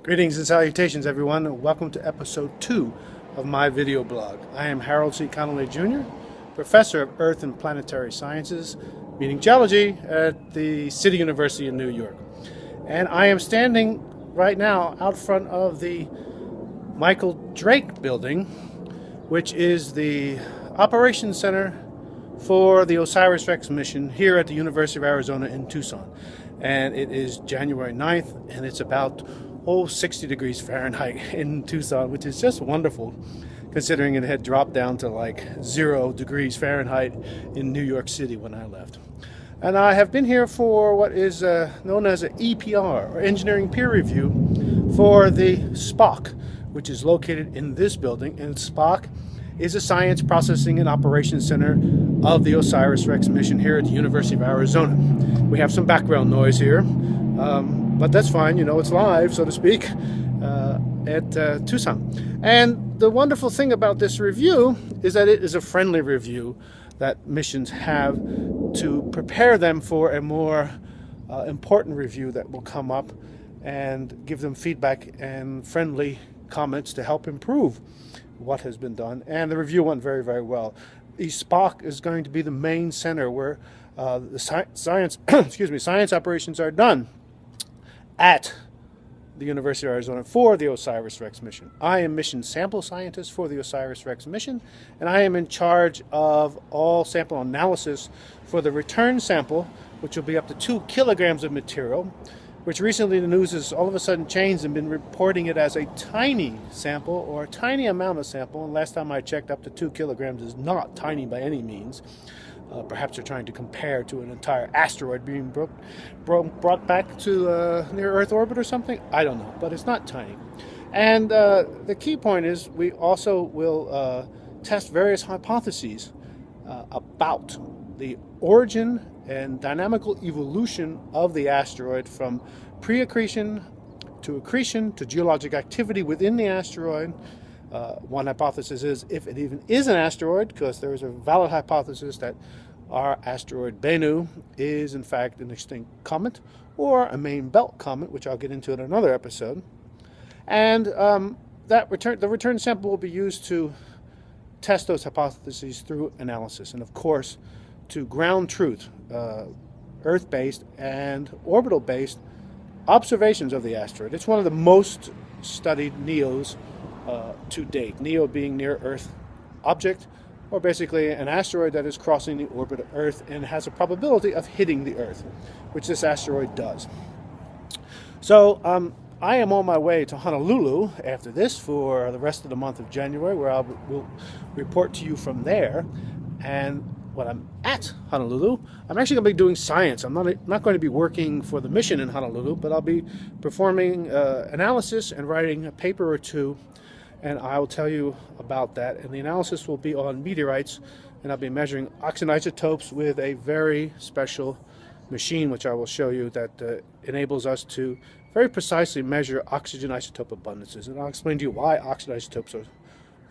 Greetings and salutations, everyone. Welcome to episode 2 of my video blog. I am Harold C. Connolly Jr., professor of Earth and Planetary Sciences, meaning geology, at the City University in New York. And I am standing right now out front of the Michael Drake building, which is the operations center for the OSIRIS-REx mission here at the University of Arizona in Tucson. And it is January 9th, and it's about 60 degrees Fahrenheit in Tucson, which is just wonderful considering it had dropped down to like 0 degrees Fahrenheit in New York City when I left. And I have been here for what is known as an EPR, or Engineering Peer Review, for the SPOC, which is located in this building. And SPOC is a Science Processing and Operations Center of the OSIRIS-REx mission here at the University of Arizona. We have some background noise here. But that's fine, you know, it's live, so to speak, at Tucson. And the wonderful thing about this review is that it is a friendly review that missions have to prepare them for a more important review that will come up and give them feedback and friendly comments to help improve what has been done. And the review went very, very well. The SPOC is going to be the main center where the science operations are done at the University of Arizona for the OSIRIS-REx mission. I am mission sample scientist for the OSIRIS-REx mission, and I am in charge of all sample analysis for the return sample, which will be up to 2 kilograms of material, which recently the news has all of a sudden changed and been reporting it as a tiny sample or a tiny amount of sample. And last time I checked, up to 2 kilograms is not tiny by any means. Perhaps they're trying to compare to an entire asteroid being brought back to near Earth orbit or something. I don't know, but it's not tiny. And the key point is we also will test various hypotheses about the origin and dynamical evolution of the asteroid from pre-accretion to geologic activity within the asteroid. One hypothesis is if it even is an asteroid, because there is a valid hypothesis that our asteroid Bennu is in fact an extinct comet or a main belt comet, which I'll get into in another episode. And the return sample will be used to test those hypotheses through analysis, and of course to ground truth, Earth-based and orbital-based observations of the asteroid. It's one of the most studied NEOs to date. NEO being near Earth object, or basically an asteroid that is crossing the orbit of Earth and has a probability of hitting the Earth, which this asteroid does. So I am on my way to Honolulu after this for the rest of the month of January, where I will report to you from there. And when I'm at Honolulu, I'm actually going to be doing science. I'm not going to be working for the mission in Honolulu, but I'll be performing analysis and writing a paper or two, and I'll tell you about that. And the analysis will be on meteorites, and I'll be measuring oxygen isotopes with a very special machine, which I will show you, that enables us to very precisely measure oxygen isotope abundances. And I'll explain to you why oxygen isotopes are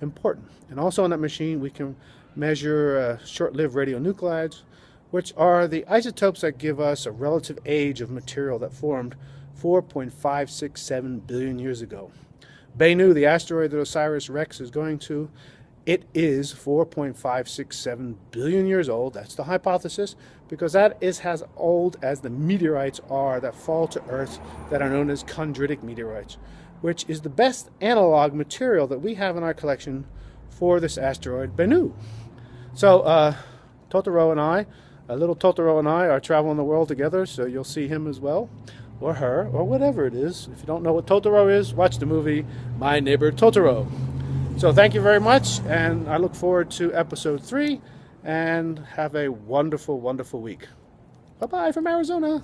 important. And also on that machine, we can measure short-lived radionuclides, which are the isotopes that give us a relative age of material that formed 4.567 billion years ago. Bennu, the asteroid that OSIRIS-REx is going to, it is 4.567 billion years old. That's the hypothesis, because that is as old as the meteorites are that fall to Earth that are known as chondritic meteorites, which is the best analog material that we have in our collection for this asteroid Bennu. So little Totoro and I are traveling the world together, so you'll see him as well, or her, or whatever it is. If you don't know what Totoro is, watch the movie My Neighbor Totoro. So thank you very much, and I look forward to episode 3, and have a wonderful, wonderful week. Bye-bye from Arizona.